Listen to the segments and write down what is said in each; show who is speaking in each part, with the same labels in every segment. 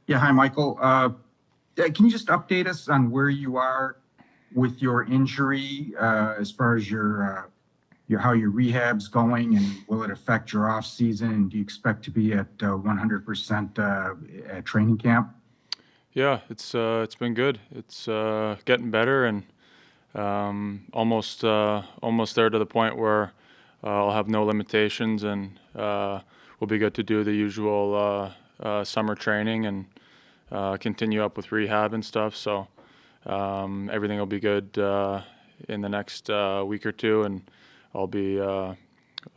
Speaker 1: Yeah, hi, Michael. Can you just update us on where you are with your injury, as far as your how your rehab's going, and will it affect your off season? And do you expect to be at 100% at training camp?
Speaker 2: Yeah, it's been good. It's getting better and almost there to the point where I'll have no limitations and we'll be good to do the usual summer training and continue up with rehab and stuff. So everything will be good in the next week or two, and I'll be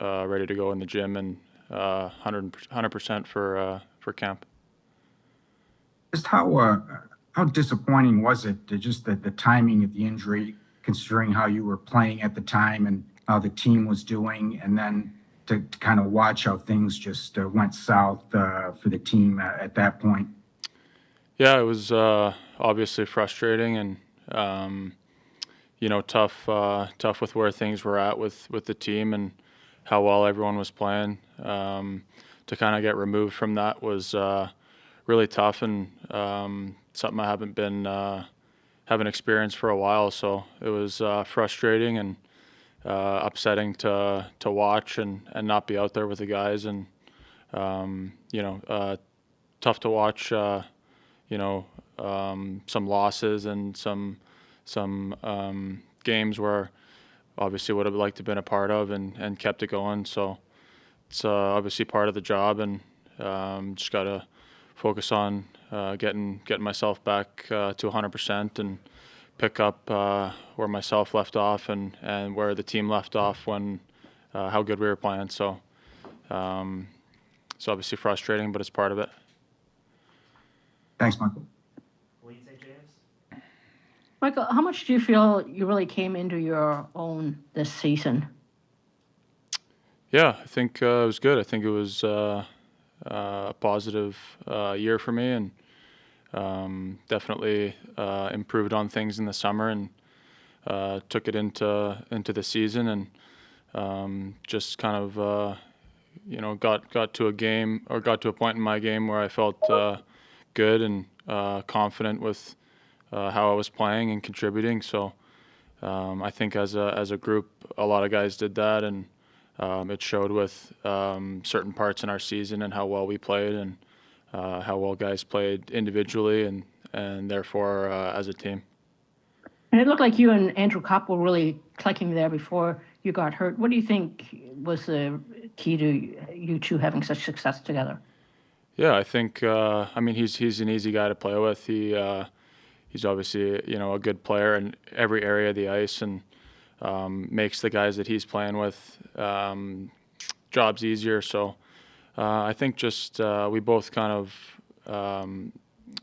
Speaker 2: ready to go in the gym and 100% for camp.
Speaker 1: Just how disappointing was it, just the timing of the injury, considering how you were playing at the time and how the team was doing, and then to kind of watch how things just went south for the team at that point?
Speaker 2: Yeah, it was obviously frustrating and um, tough with where things were at with the team and how well everyone was playing. To kind of get removed from that was really tough and something I haven't experienced for a while. So it was frustrating and upsetting to watch and not be out there with the guys and tough to watch. You know, some losses and some games where obviously would have liked to have been a part of and kept it going. So it's obviously part of the job, and just got to focus on getting myself back to 100% and pick up where myself left off and where the team left off when how good we were playing. So it's obviously frustrating, but it's part of it.
Speaker 1: Thanks, Michael.
Speaker 3: Michael, how much do you feel you really came into your own this season?
Speaker 2: Yeah, I think it was good. I think it was a positive year for me, and definitely improved on things in the summer and took it into the season, and just kind of got to a game or got to a point in my game where I felt good and confident with how I was playing and contributing. So I think as a group, a lot of guys did that, and it showed with certain parts in our season and how well we played and how well guys played individually and therefore as a team.
Speaker 3: And it looked like you and Andrew Kopp were really clicking there before you got hurt. What do you think was the key to you two having such success together?
Speaker 2: Yeah, I think I mean he's an easy guy to play with. He's obviously a good player in every area of the ice and makes the guys that he's playing with jobs easier. So I think just we both kind of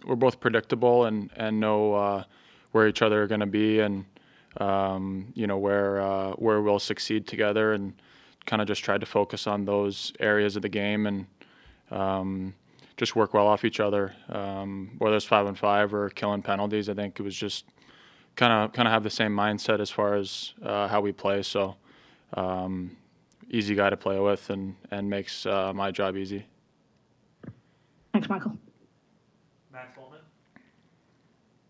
Speaker 2: we're both predictable and know where each other are going to be and where we'll succeed together, and kind of just tried to focus on those areas of the game and just work well off each other, whether it's 5-on-5 or killing penalties. I think it was just kind of have the same mindset as far as how we play. So easy guy to play with and makes my job easy.
Speaker 3: Thanks, Michael.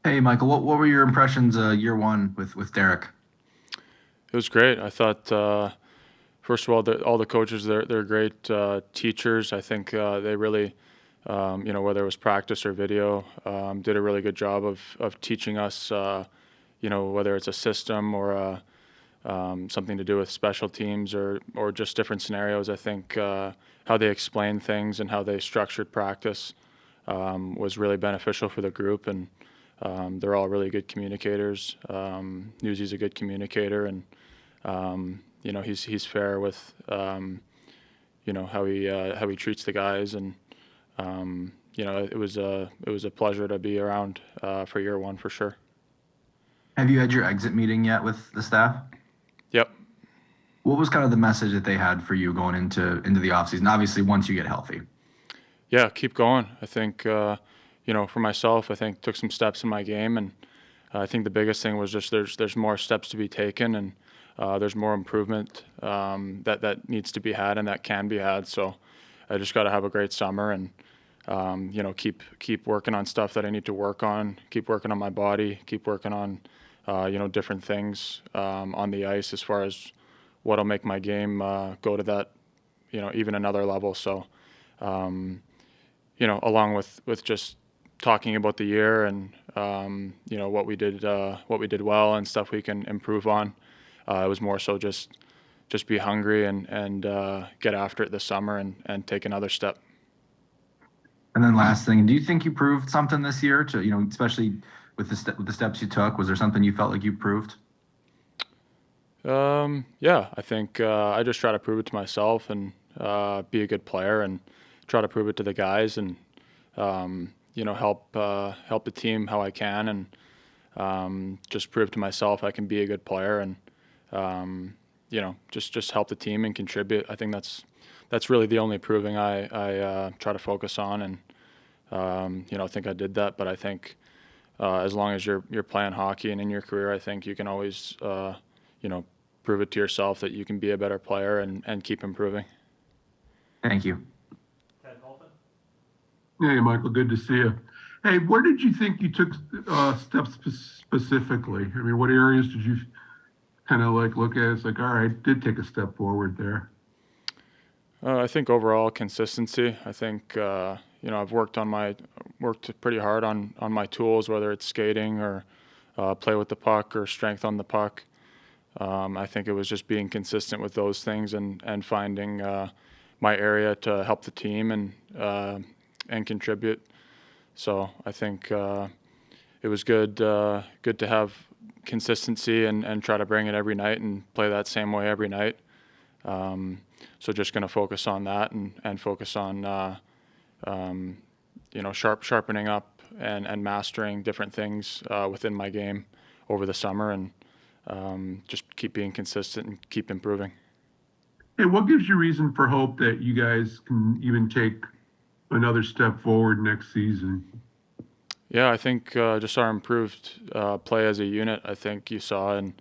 Speaker 4: Hey, Michael, what were your impressions year one with Derek?
Speaker 2: It was great. I thought first of all the coaches they're great teachers. I think they really whether it was practice or video, did a really good job of teaching us whether it's a system or something to do with special teams or just different scenarios. I think how they explained things and how they structured practice was really beneficial for the group, and they're all really good communicators. Newsy's a good communicator, and he's fair with how he treats the guys, and it was a pleasure to be around for year one for sure.
Speaker 4: Have you had your exit meeting yet with the staff?
Speaker 2: Yep.
Speaker 4: What was kind of the message that they had for you going into the offseason, obviously once you get healthy?
Speaker 2: Yeah, keep going. I think, for myself, I think took some steps in my game, and I think the biggest thing was just there's more steps to be taken, and there's more improvement that needs to be had and that can be had. So I just got to have a great summer and keep working on stuff that I need to work on, keep working on my body, keep working on, different things on the ice as far as what'll make my game go to that, even another level. So, along with just talking about the year and what we did well and stuff we can improve on. It was more so just be hungry and get after it this summer and take another step.
Speaker 4: And then last thing, do you think you proved something this year to, especially with the steps you took? Was there something you felt like you proved?
Speaker 2: Yeah, I think I just try to prove it to myself and be a good player and try to prove it to the guys and help the team how I can and just prove to myself I can be a good player and just help the team and contribute. I think that's really the only proving I try to focus on and I think I did that. But I think as long as you're playing hockey and in your career, I think you can always prove it to yourself that you can be a better player and keep improving.
Speaker 4: Thank you.
Speaker 5: Hey, Michael, good to see you. Hey, where did you think you took steps specifically? I mean, what areas did you kind of like look at? It's like, all right, did take a step forward there.
Speaker 2: I think overall consistency. I think I've worked pretty hard on my tools, whether it's skating or play with the puck or strength on the puck. I think it was just being consistent with those things and finding my area to help the team and contribute. So I think it was good to have consistency and try to bring it every night and play that same way every night. So just going to focus on that and focus on sharpening up and mastering different things within my game over the summer and just keep being consistent and keep improving.
Speaker 5: Hey, what gives you reason for hope that you guys can even take another step forward next season?
Speaker 2: Yeah, I think just our improved play as a unit. I think you saw in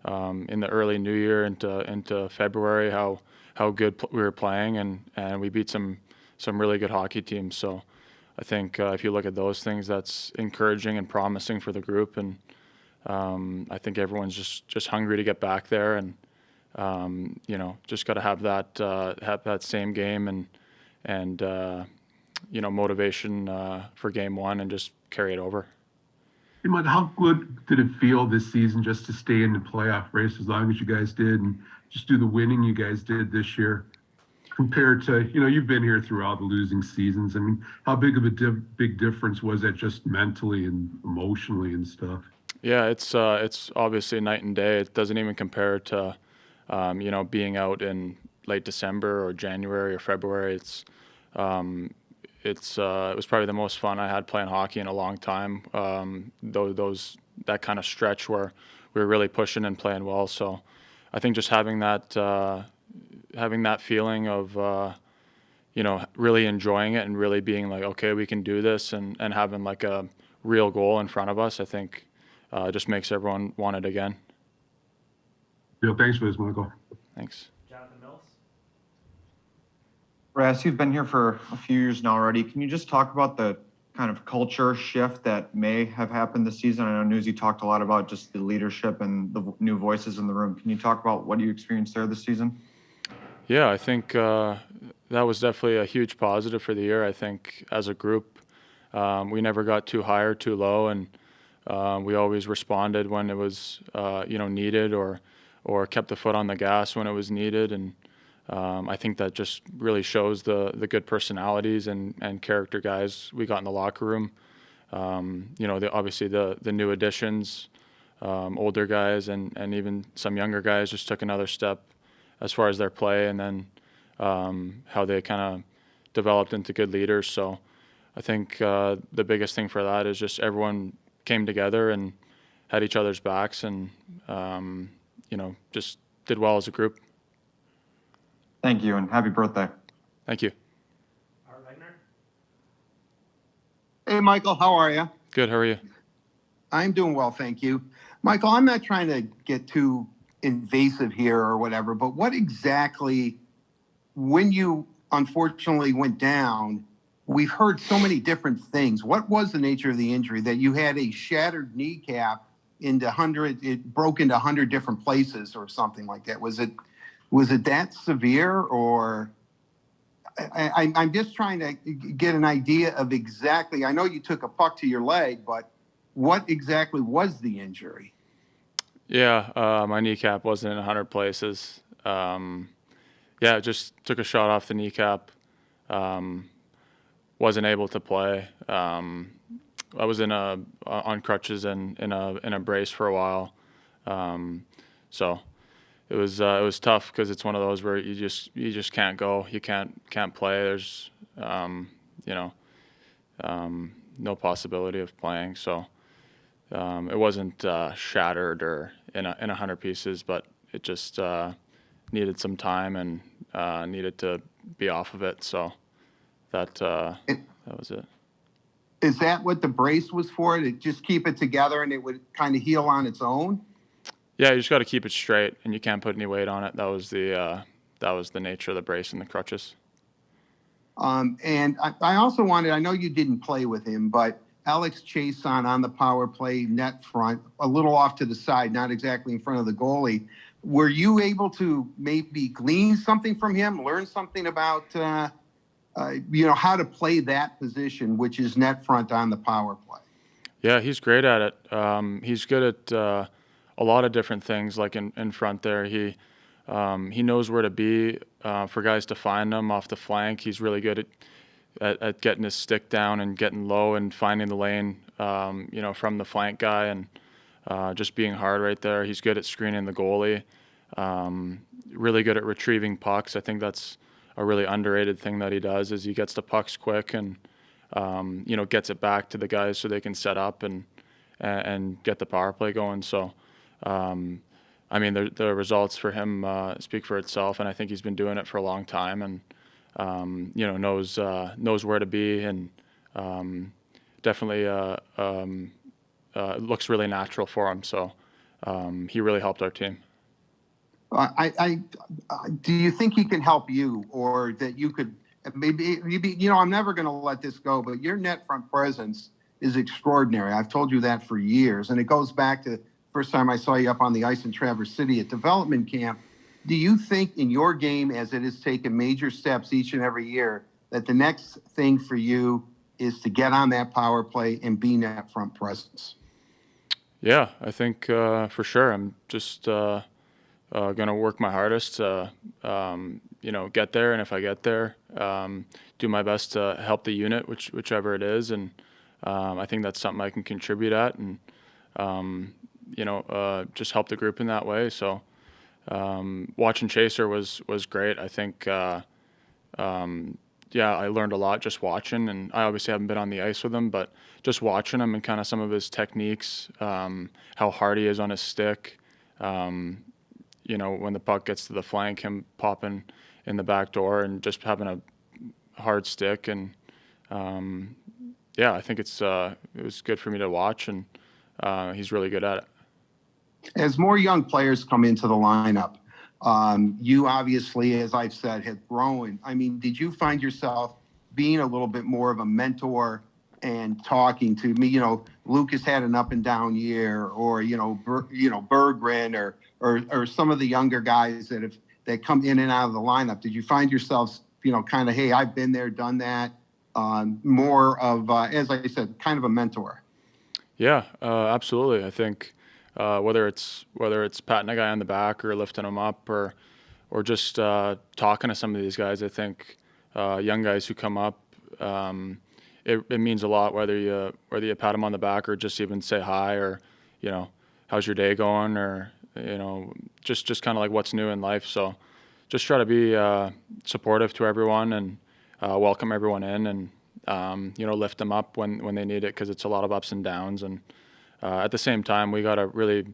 Speaker 2: the early new year into February how good we were playing and we beat some really good hockey teams. So I think if you look at those things, that's encouraging and promising for the group. And I think everyone's just hungry to get back there and just got to have that same game and motivation for game one and just carry it over.
Speaker 5: Hey, Mike, how good did it feel this season just to stay in the playoff race as long as you guys did and just do the winning you guys did this year compared to, you've been here through all the losing seasons. I mean, how big of a big difference was that just mentally and emotionally and stuff?
Speaker 2: Yeah, it's obviously night and day. It doesn't even compare to, being out in late December or January or February. It was probably the most fun I had playing hockey in a long time. That kind of stretch where we were really pushing and playing well. So I think just having that feeling of really enjoying it and really being like, okay, we can do this and having like a real goal in front of us, I think just makes everyone want it again.
Speaker 5: Yeah, thanks for this, Michael.
Speaker 2: Thanks.
Speaker 6: Ras, you've been here for a few years now already. Can you just talk about the kind of culture shift that may have happened this season? I know Newsy talked a lot about just the leadership and the new voices in the room. Can you talk about what you experienced there this season?
Speaker 2: Yeah, I think that was definitely a huge positive for the year. I think as a group, we never got too high or too low, and we always responded when it was needed or kept the foot on the gas when it was needed. And I think that just really shows the good personalities and character guys we got in the locker room. Obviously the new additions, older guys and even some younger guys just took another step as far as their play and then how they kind of developed into good leaders. So I think the biggest thing for that is just everyone came together and had each other's backs and just did well as a group.
Speaker 6: Thank you, and happy birthday.
Speaker 2: Thank you.
Speaker 7: Hey, Michael, how are you?
Speaker 2: Good. How are you?
Speaker 7: I'm doing well, thank you. Michael, I'm not trying to get too invasive here or whatever, but what exactly, when you unfortunately went down, we've heard so many different things. What was the nature of the injury that you had a shattered kneecap it broke into 100 different places or something like that? Was it that severe, or I'm just trying to get an idea of exactly, I know you took a puck to your leg, but what exactly was the injury?
Speaker 2: Yeah, my kneecap wasn't in 100 places. Yeah, just took a shot off the kneecap. Wasn't able to play. I was on crutches and in a brace for a while. So it was tough because it's one of those where you just can't go. You can't play. There's you know no possibility of playing. So it wasn't shattered or in 100 pieces, but it just needed some time and needed to be off of it. So that was it.
Speaker 7: Is that what the brace was for? To just keep it together and it would kind of heal on its own?
Speaker 2: Yeah, you just got to keep it straight, and you can't put any weight on it. That was the nature of the brace and the crutches.
Speaker 7: And I also wanted, I know you didn't play with him, but Alex Chason on the power play net front, a little off to the side, not exactly in front of the goalie. Were you able to maybe glean something from him, learn something about, how to play that position, which is net front on the power play?
Speaker 2: Yeah, he's great at it. He's good at a lot of different things, like in front there. He knows where to be for guys to find him off the flank. He's really good at getting his stick down and getting low and finding the lane, from the flank guy, and just being hard right there. He's good at screening the goalie. Really good at retrieving pucks. I think that's a really underrated thing that he does, is he gets the pucks quick and gets it back to the guys so they can set up and get the power play going. So, the results for him speak for itself, and I think he's been doing it for a long time, and knows where to be, and definitely looks really natural for him. So he really helped our team.
Speaker 7: Do you think he can help you, or that you could maybe, I'm never going to let this go, but your net front presence is extraordinary. I've told you that for years, and it goes back to the first time I saw you up on the ice in Traverse City at development camp. Do you think in your game, as it has taken major steps each and every year, that the next thing for you is to get on that power play and be net front presence?
Speaker 2: Yeah, I think for sure. I'm just going to work my hardest to, get there. And if I get there, do my best to help the unit, whichever it is. And I think that's something I can contribute at, and, just help the group in that way. So watching Chaser was great. I think, I learned a lot just watching, and I obviously haven't been on the ice with him, but just watching him and kind of some of his techniques, how hard he is on his stick. When the puck gets to the flank, him popping in the back door and just having a hard stick. And I think it was good for me to watch, and he's really good at it.
Speaker 7: As more young players come into the lineup, you obviously, as I've said, have grown. I mean, did you find yourself being a little bit more of a mentor and talking to me? Lucas had an up and down year, or Berggren, or some of the younger guys that come in and out of the lineup. Did you find yourselves, kind of, hey, I've been there, done that, more of, as I said, kind of a mentor?
Speaker 2: Yeah, absolutely. I think whether it's patting a guy on the back or lifting him up, or just talking to some of these guys, I think young guys who come up, it means a lot whether you pat them on the back or just even say hi, or how's your day going, or just kind of like what's new in life. So just try to be supportive to everyone, and welcome everyone in, and lift them up when they need it, because it's a lot of ups and downs. And at the same time, we got a really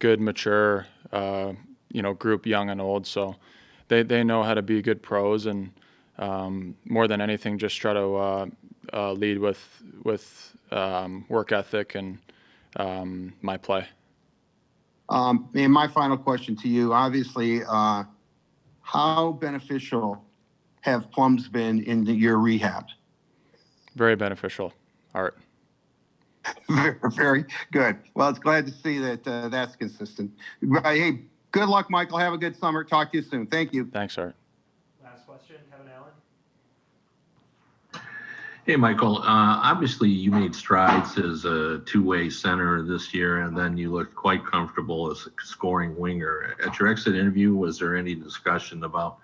Speaker 2: good, mature group, young and old, so they know how to be good pros, and more than anything, just try to lead with work ethic and my play.
Speaker 7: And my final question to you, obviously, how beneficial have plums been in your rehab?
Speaker 2: Very beneficial, Art.
Speaker 7: Very, very good. Well, it's glad to see that that's consistent. Hey, good luck, Michael. Have a good summer. Talk to you soon. Thank you.
Speaker 2: Thanks, Art.
Speaker 8: Last question, Kevin Allen.
Speaker 9: Hey, Michael. Obviously, you made strides as a two-way center this year, and then you looked quite comfortable as a scoring winger. At your exit interview, was there any discussion about,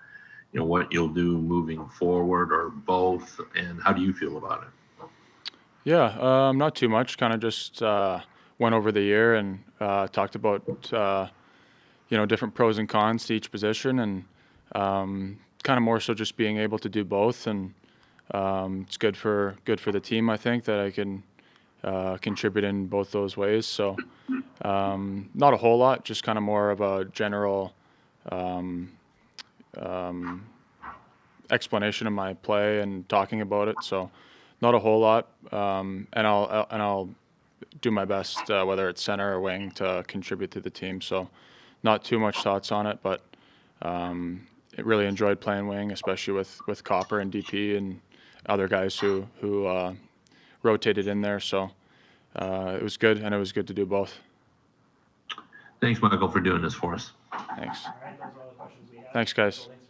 Speaker 9: what you'll do moving forward, or both? And how do you feel about it?
Speaker 2: Yeah, not too much. Kind of just went over the year and talked about different pros and cons to each position, and kind of more so just being able to do both. And it's good for the team, I think, that I can contribute in both those ways. So not a whole lot, just kind of more of a general explanation of my play and talking about it. So not a whole lot, and I'll do my best, whether it's center or wing, to contribute to the team. So not too much thoughts on it, but it really enjoyed playing wing, especially with Copper and DP and other guys who rotated in there. So it was good, and it was good to do both.
Speaker 9: Thanks, Michael, for doing this for us.
Speaker 2: Thanks.
Speaker 8: All right, those are all the questions we have.
Speaker 2: Thanks, guys.
Speaker 8: So thanks